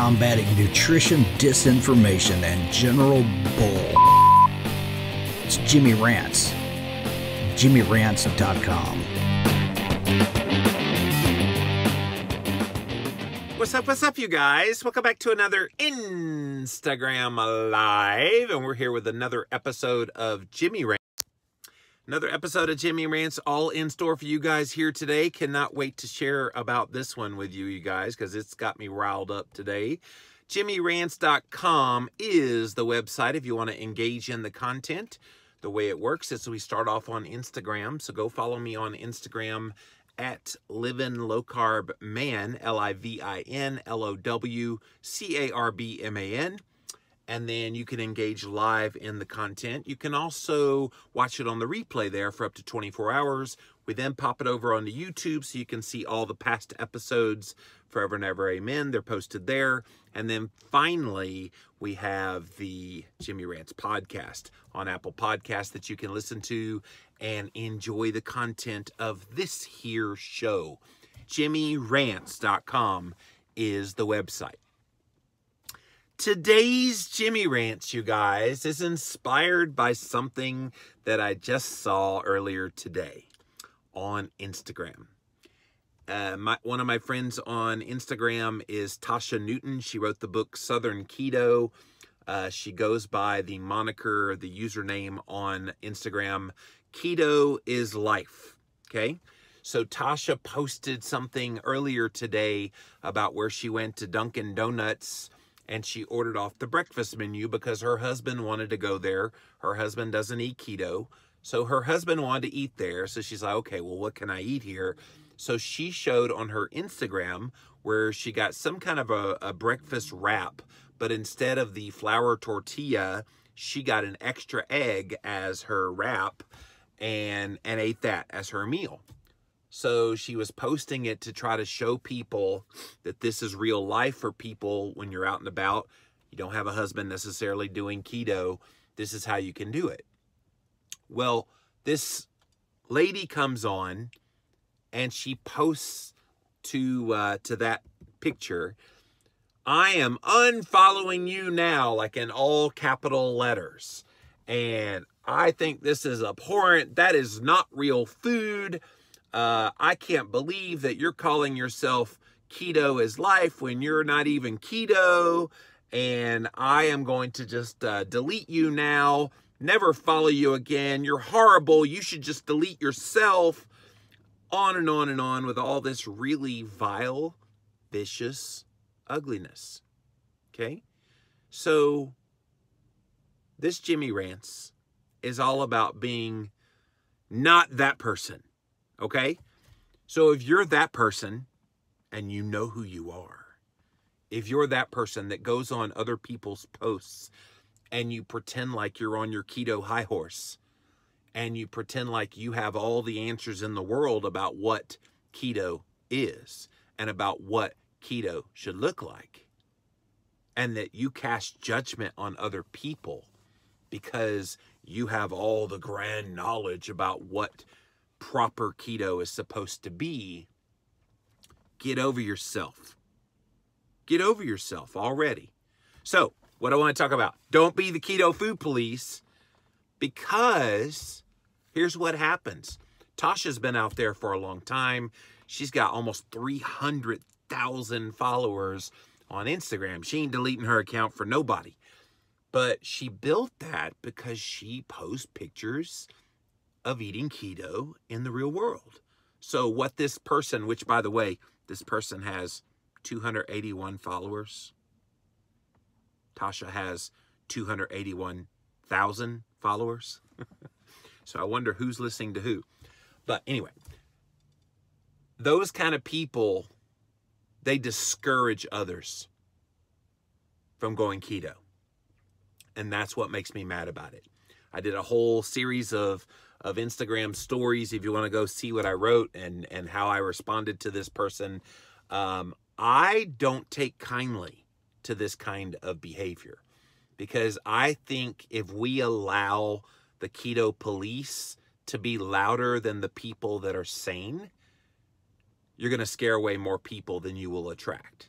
combating nutrition disinformation and general bull. It's Jimmy Rants. JimmyRants.com. What's up, you guys? Welcome back to another Instagram Live, and we're here with another episode of Jimmy Rants. Another episode of Jimmy Rants, all in store for you guys here today. Cannot wait to share about this one with you guys, because it's got me riled up today. JimmyRants.com is the website if you want to engage in the content. The way it works is we start off on Instagram, so go follow me on Instagram at Livin' Low Carb Man, LIVINLOWCARBMAN. And then you can engage live in the content. You can also watch it on the replay there for up to 24 hours. We then pop it over onto YouTube so you can see all the past episodes, Forever and Ever Amen. They're posted there. And then finally, we have the Jimmy Rants podcast on Apple Podcasts that you can listen to and enjoy the content of this here show. JimmyRants.com is the website. Today's Jimmy Rants, you guys, is inspired by something that I just saw earlier today on Instagram. One of my friends on Instagram is Tasha Newton. She wrote the book Southern Keto. She goes by the moniker, the username on Instagram, Keto is Life. Okay? So Tasha posted something earlier today about where she went to Dunkin' Donuts and she ordered off the breakfast menu because her husband wanted to go there. Her husband doesn't eat keto. So her husband wanted to eat there. So she's like, okay, well, what can I eat here? So she showed on her Instagram where she got some kind of a breakfast wrap, but instead of the flour tortilla, she got an extra egg as her wrap and ate that as her meal. So she was posting it to try to show people that this is real life for people when you're out and about. You don't have a husband necessarily doing keto. This is how you can do it. Well, this lady comes on and she posts to that picture, I am unfollowing you now, like in all capital letters. And I think this is abhorrent. That is not real food. I can't believe that you're calling yourself keto is life when you're not even keto. And I am going to just delete you now. Never follow you again. You're horrible. You should just delete yourself. On and on and on with all this really vile, vicious ugliness. Okay? So this Jimmy Rants is all about being not that person. Okay? So if you're that person and you know who you are, if you're that person that goes on other people's posts and you pretend like you're on your keto high horse and you pretend like you have all the answers in the world about what keto is and about what keto should look like, and that you cast judgment on other people because you have all the grand knowledge about what proper keto is supposed to be, get over yourself. Get over yourself already. So, what I want to talk about, don't be the keto food police, because here's what happens. Tasha's been out there for a long time. She's got almost 300,000 followers on Instagram. She ain't deleting her account for nobody. But she built that because she posts pictures of eating keto in the real world. So what this person, which by the way, this person has 281 followers. Tasha has 281,000 followers. So I wonder who's listening to who. But anyway, those kind of people, they discourage others from going keto. And that's what makes me mad about it. I did a whole series of Instagram stories if you want to go see what I wrote and how I responded to this person. I don't take kindly to this kind of behavior, because I think if we allow the Keto Police to be louder than the people that are sane, you're going to scare away more people than you will attract.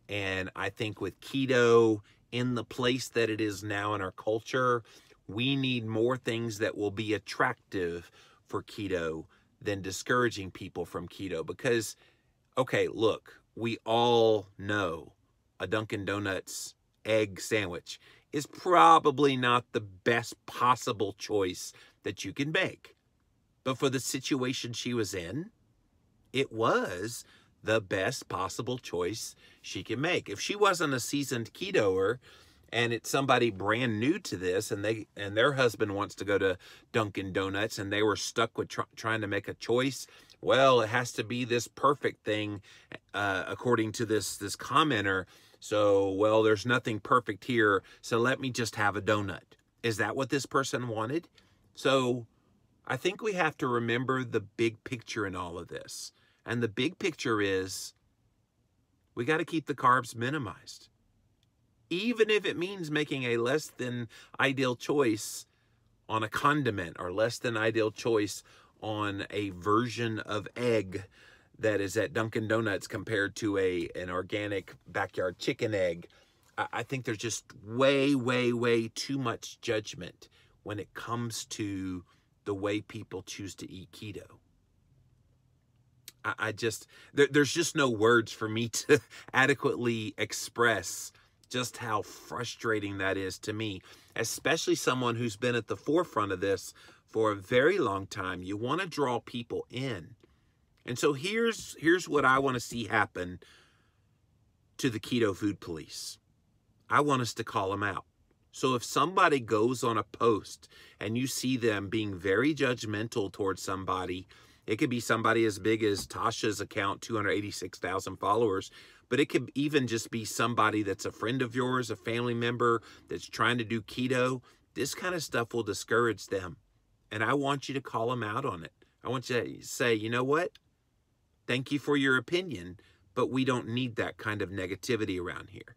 And I think with keto in the place that it is now in our culture, we need more things that will be attractive for keto than discouraging people from keto. Because, okay, look, we all know a Dunkin' Donuts egg sandwich is probably not the best possible choice that you can make. But for the situation she was in, it was the best possible choice she can make. If she wasn't a seasoned ketoer and it's somebody brand new to this and their husband wants to go to Dunkin' Donuts and they were stuck with trying to make a choice, well, it has to be this perfect thing according to this commenter. So, well, there's nothing perfect here, so let me just have a donut. Is that what this person wanted? So I think we have to remember the big picture in all of this. And the big picture is we got to keep the carbs minimized. Even if it means making a less than ideal choice on a condiment or less than ideal choice on a version of egg that is at Dunkin' Donuts compared to an organic backyard chicken egg. I think there's just way, way, way too much judgment when it comes to the way people choose to eat keto. There's just no words for me to adequately express just how frustrating that is to me, especially someone who's been at the forefront of this for a very long time. You want to draw people in. And so here's what I want to see happen to the Keto Food Police. I want us to call them out. So if somebody goes on a post and you see them being very judgmental towards somebody, it could be somebody as big as Tasha's account, 286,000 followers, but it could even just be somebody that's a friend of yours, a family member that's trying to do keto. This kind of stuff will discourage them. And I want you to call them out on it. I want you to say, you know what? Thank you for your opinion, but we don't need that kind of negativity around here.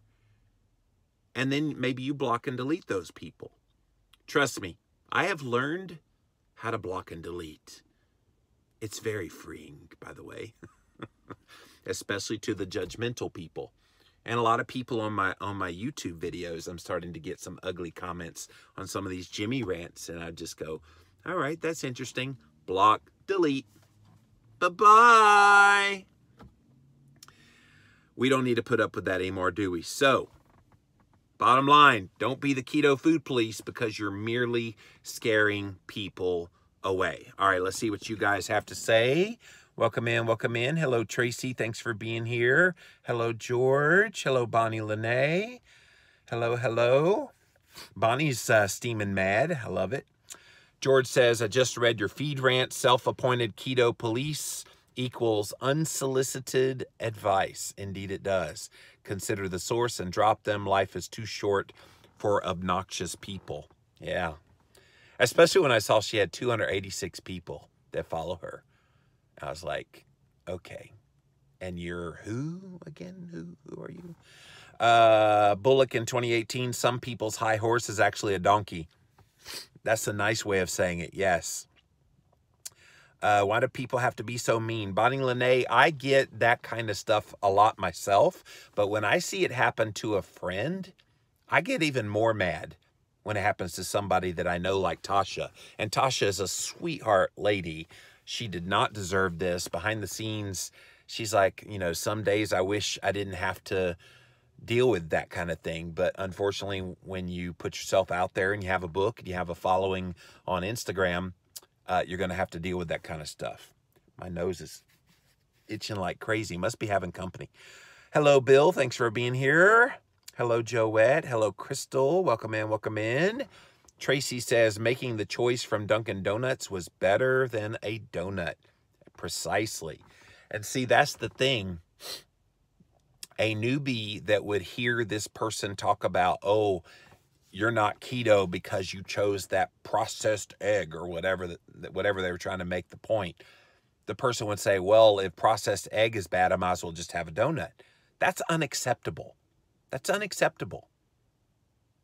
And then maybe you block and delete those people. Trust me, I have learned how to block and delete. It's very freeing, by the way, especially to the judgmental people. And a lot of people on my YouTube videos, I'm starting to get some ugly comments on some of these Jimmy rants, and I just go, all right, that's interesting. Block, delete. Bye-bye. We don't need to put up with that anymore, do we? So, bottom line, don't be the Keto Food Police because you're merely scaring people away. All right, let's see what you guys have to say. Welcome in, welcome in. Hello, Tracy. Thanks for being here. Hello, George. Hello, Bonnie Lynnae. Hello, hello. Bonnie's steaming mad. I love it. George says, I just read your feed rant. Self-appointed keto police equals unsolicited advice. Indeed it does. Consider the source and drop them. Life is too short for obnoxious people. Yeah. Especially when I saw she had 286 people that follow her. I was like, okay. And you're who again? Who are you? Bullock in 2018, some people's high horse is actually a donkey. That's a nice way of saying it, yes. Why do people have to be so mean? Bonnie Lynnae, I get that kind of stuff a lot myself, but when I see it happen to a friend, I get even more mad when it happens to somebody that I know like Tasha. And Tasha is a sweetheart lady. She did not deserve this. Behind the scenes, she's like, you know, some days I wish I didn't have to deal with that kind of thing. But unfortunately, when you put yourself out there and you have a book and you have a following on Instagram, you're going to have to deal with that kind of stuff. My nose is itching like crazy. Must be having company. Hello, Bill. Thanks for being here. Hello, Joette. Hello, Crystal. Welcome in. Welcome in. Tracy says, making the choice from Dunkin' Donuts was better than a donut. Precisely. And see, that's the thing. A newbie that would hear this person talk about, oh, you're not keto because you chose that processed egg or whatever, whatever they were trying to make the point. The person would say, well, if processed egg is bad, I might as well just have a donut. That's unacceptable. That's unacceptable.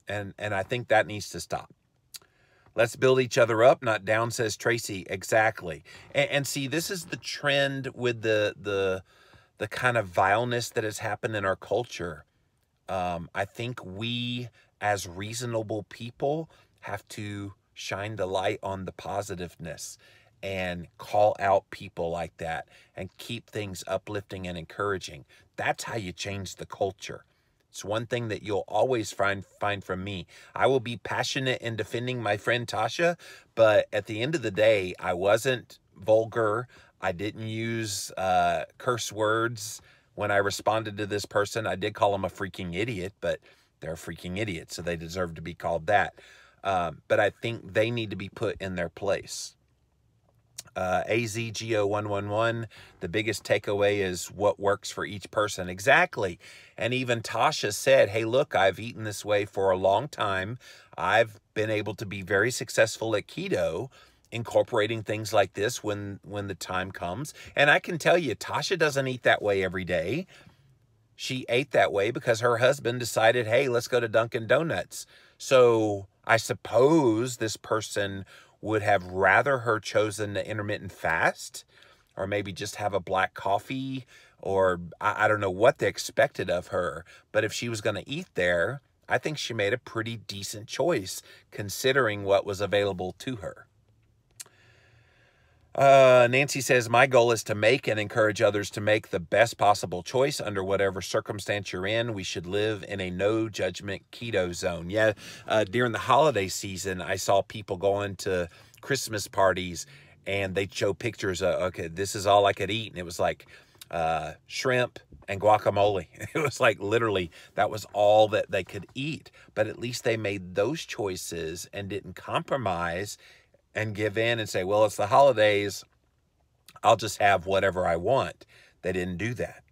And I think that needs to stop. Let's build each other up, not down, says Tracy. Exactly. And see, this is the trend with the the kind of vileness that has happened in our culture, I think we as reasonable people have to shine the light on the positiveness and call out people like that and keep things uplifting and encouraging. That's how you change the culture. It's one thing that you'll always find from me. I will be passionate in defending my friend Tasha, but at the end of the day, I wasn't vulgar. I didn't use curse words when I responded to this person. I did call them a freaking idiot, but they're a freaking idiot, so they deserve to be called that. But I think they need to be put in their place. AZGO111, the biggest takeaway is what works for each person. Exactly. And even Tasha said, hey, look, I've eaten this way for a long time. I've been able to be very successful at keto, incorporating things like this when the time comes. And I can tell you, Tasha doesn't eat that way every day. She ate that way because her husband decided, hey, let's go to Dunkin' Donuts. So I suppose this person would have rather her chosen the intermittent fast, or maybe just have a black coffee, or I don't know what they expected of her. But if she was going to eat there, I think she made a pretty decent choice considering what was available to her. Nancy says, my goal is to make and encourage others to make the best possible choice under whatever circumstance you're in. We should live in a no judgment keto zone. Yeah, during the holiday season, I saw people going to Christmas parties and they'd show pictures of, okay, this is all I could eat. And it was like shrimp and guacamole. It was like literally that was all that they could eat. But at least they made those choices and didn't compromise and give in and say, well, it's the holidays, I'll just have whatever I want. They didn't do that.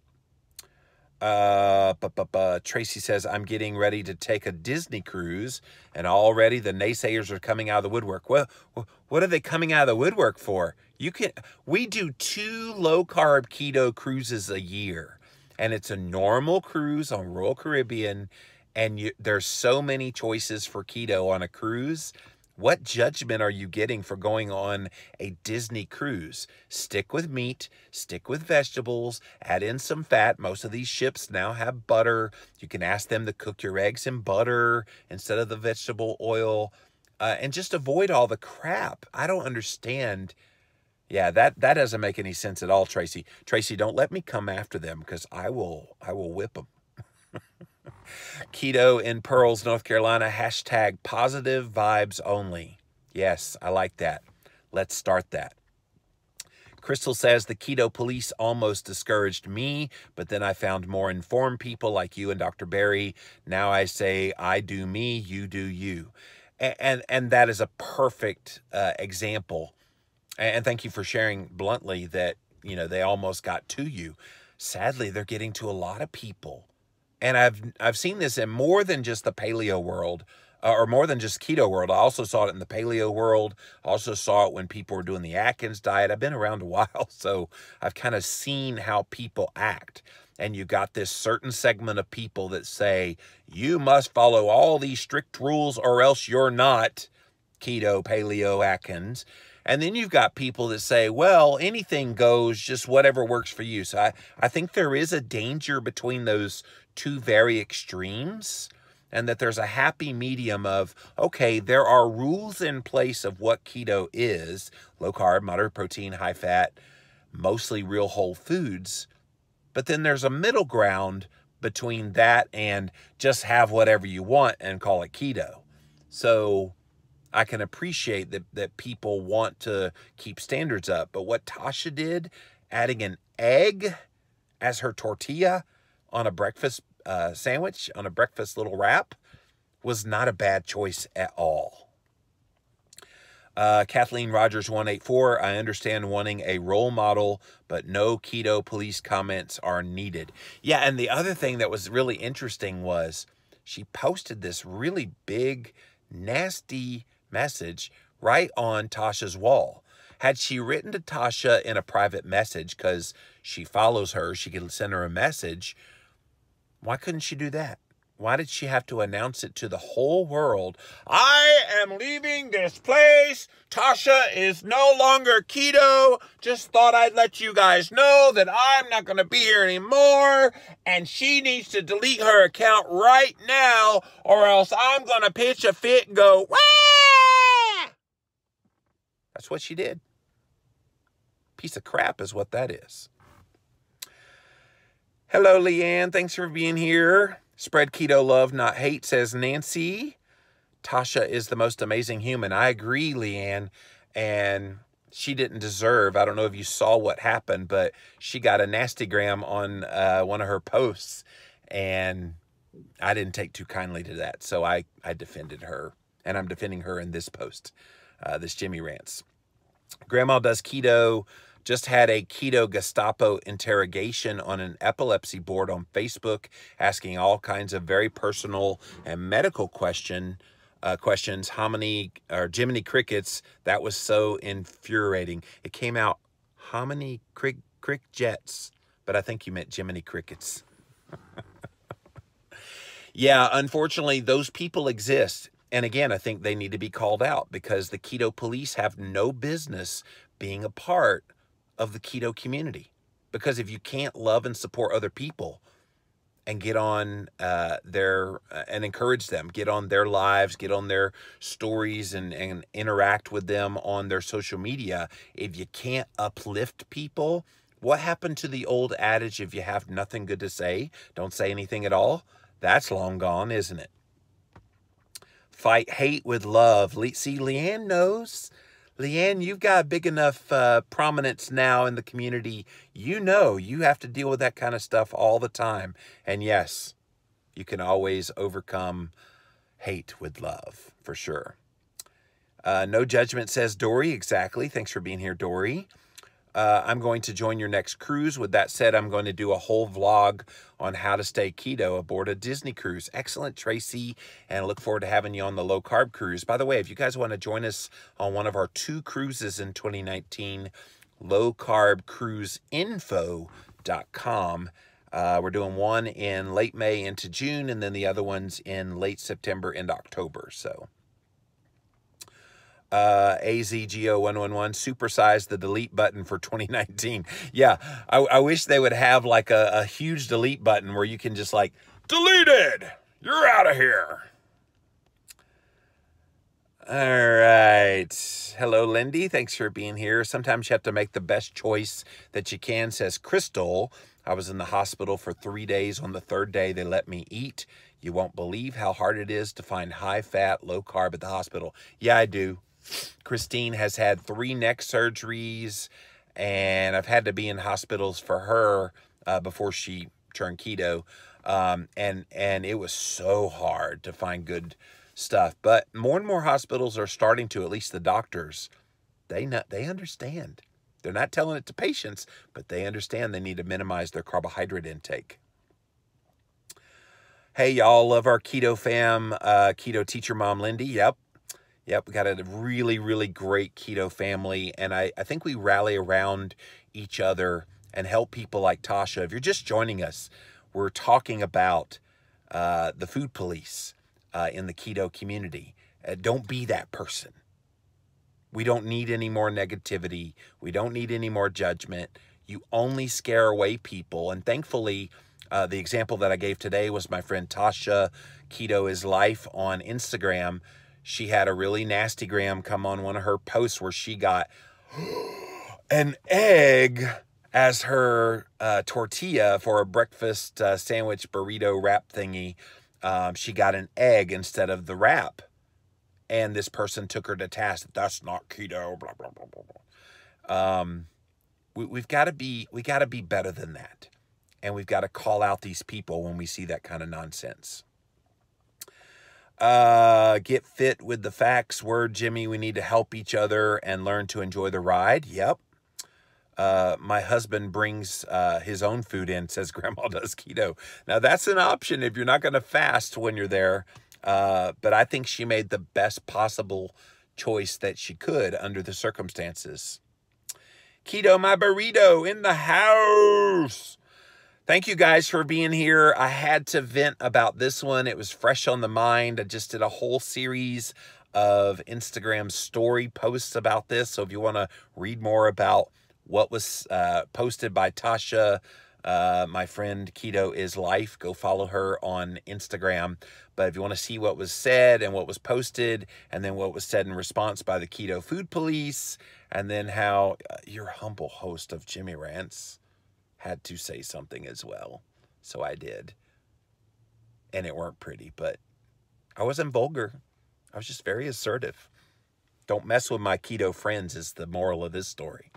Tracy says, I'm getting ready to take a Disney cruise, and already the naysayers are coming out of the woodwork. Well, what are they coming out of the woodwork for? We do 2 low-carb keto cruises a year, and it's a normal cruise on Royal Caribbean, and there's so many choices for keto on a cruise. What judgment are you getting for going on a Disney cruise? Stick with meat, stick with vegetables, add in some fat. Most of these ships now have butter. You can ask them to cook your eggs in butter instead of the vegetable oil, and just avoid all the crap. I don't understand. Yeah, that doesn't make any sense at all, Tracy. Tracy, don't let me come after them because I will whip them. Keto in Pearls, North Carolina, hashtag positive vibes only. Yes, I like that. Let's start that. Crystal says, the Keto Police almost discouraged me, but then I found more informed people like you and Dr. Barry. Now I say, I do me, you do you. And that is a perfect example. And thank you for sharing bluntly that, they almost got to you. Sadly, they're getting to a lot of people. And I've seen this in more than just the paleo world, or more than just keto world. I also saw it in the paleo world. I also saw it when people were doing the Atkins diet. I've been around a while, so I've kind of seen how people act. And you got this certain segment of people that say, you must follow all these strict rules or else you're not keto, paleo, Atkins. And then you've got people that say, well, anything goes, just whatever works for you. So I think there is a danger between those 2 very extremes, and that there's a happy medium of, okay, there are rules in place of what keto is, low carb, moderate protein, high fat, mostly real whole foods. But then there's a middle ground between that and just have whatever you want and call it keto. So I can appreciate that people want to keep standards up. But what Tasha did, adding an egg as her tortilla on a breakfast sandwich, on a breakfast little wrap, was not a bad choice at all. Kathleen Rogers 184, I understand wanting a role model, but no Keto Police comments are needed. Yeah, and the other thing that was really interesting was she posted this really big, nasty message right on Tasha's wall. Had she written to Tasha in a private message, because she follows her, she could send her a message, why couldn't she do that? Why did she have to announce it to the whole world? I am leaving this place. Tasha is no longer keto. Just thought I'd let you guys know that I'm not going to be here anymore. And she needs to delete her account right now, or else I'm going to pitch a fit and go, wah! That's what she did. Piece of crap is what that is. Hello, Leanne. Thanks for being here. Spread keto love, not hate, says Nancy. Tasha is the most amazing human. I agree, Leanne. And she didn't deserve, I don't know if you saw what happened, but she got a nastygram on one of her posts. And I didn't take too kindly to that. So I defended her. And I'm defending her in this post, this Jimmy Rants. Grandma does keto. Just had a keto Gestapo interrogation on an epilepsy board on Facebook, asking all kinds of very personal and medical questions. How many, or Jiminy Crickets? That was so infuriating. It came out, how many crick jets? But I think you meant Jiminy Crickets. Yeah, unfortunately, those people exist. And again, I think they need to be called out because the Keto Police have no business being a part of the keto community. Because if you can't love and support other people and get on and encourage them, get on their lives, get on their stories and interact with them on their social media, if you can't uplift people, what happened to the old adage, if you have nothing good to say, don't say anything at all? That's long gone, isn't it? Fight hate with love. See, Leanne knows. Leanne, you've got big enough prominence now in the community. You know you have to deal with that kind of stuff all the time. And yes, you can always overcome hate with love, for sure. No judgment, says Dory. Exactly. Thanks for being here, Dory. I'm going to join your next cruise. With that said, I'm going to do a whole vlog on how to stay keto aboard a Disney cruise. Excellent, Tracy, and I look forward to having you on the low-carb cruise. By the way, if you guys want to join us on one of our 2 cruises in 2019, lowcarbcruiseinfo.com. We're doing one in late May into June, and then the other one's in late September into October, so... AZGO111, supersize the delete button for 2019. Yeah, I wish they would have like a huge delete button where you can just like, deleted! You're out of here! All right. Hello, Lindy. Thanks for being here. Sometimes you have to make the best choice that you can, says Crystal. I was in the hospital for 3 days. On the 3rd day, they let me eat. You won't believe how hard it is to find high-fat, low-carb at the hospital. Yeah, I do. Christine has had 3 neck surgeries, and I've had to be in hospitals for her before she turned keto. And it was so hard to find good stuff. But more and more hospitals are starting to, at least the doctors, they understand. They're not telling it to patients, but they understand they need to minimize their carbohydrate intake. Hey, y'all, love our keto fam, keto teacher mom, Lindy. Yep, we got a really, really great keto family, and I think we rally around each other and help people like Tasha. If you're just joining us, we're talking about the food police in the keto community. Don't be that person. We don't need any more negativity. We don't need any more judgment. You only scare away people, and thankfully, the example that I gave today was my friend Tasha, Keto is Life on Instagram. She had a really nasty gram come on one of her posts where she got an egg as her tortilla for a breakfast sandwich burrito wrap thingy. She got an egg instead of the wrap. And this person took her to task. That's not keto, blah, blah, blah, blah, blah. We've got to be better than that. And we've got to call out these people when we see that kind of nonsense. Get fit with the facts. Word, Jimmy, we need to help each other and learn to enjoy the ride. Yep. My husband brings his own food in, says Grandma does keto. Now, that's an option if you're not going to fast when you're there. But I think she made the best possible choice that she could under the circumstances. Keto, my burrito in the house. Thank you guys for being here. I had to vent about this one. It was fresh on the mind. I just did a whole series of Instagram story posts about this. So if you want to read more about what was posted by Tasha, my friend Keto is Life, go follow her on Instagram. But if you want to see what was said and what was posted, and then what was said in response by the Keto Food Police, and then how your humble host of Jimmy Rants had to say something as well. So I did. And it weren't pretty, but I wasn't vulgar. I was just very assertive. Don't mess with my keto friends is the moral of this story.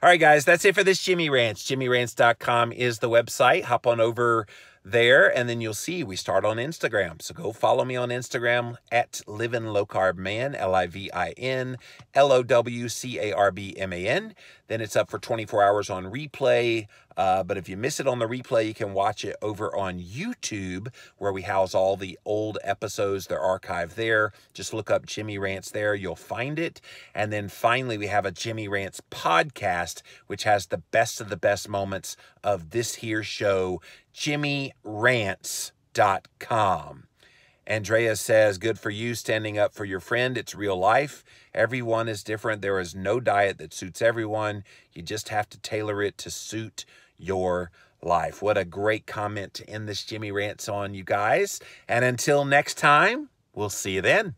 All right, guys, that's it for this Jimmy Rants. JimmyRants.com is the website. Hop on over there, and then you'll see we start on Instagram. So go follow me on Instagram at Livin' Low Carb Man, LIVIN LOWCARBMAN. Then it's up for 24 hours on replay. But if you miss it on the replay, you can watch it over on YouTube, where we house all the old episodes. They're archived there. Just look up Jimmy Rants there. You'll find it. And then finally, we have a Jimmy Rants podcast, which has the best of the best moments of this here show, JimmyRants.com. Andrea says, good for you standing up for your friend. It's real life. Everyone is different. There is no diet that suits everyone. You just have to tailor it to suit your life. What a great comment to end this Jimmy Rants on, you guys. And until next time, we'll see you then.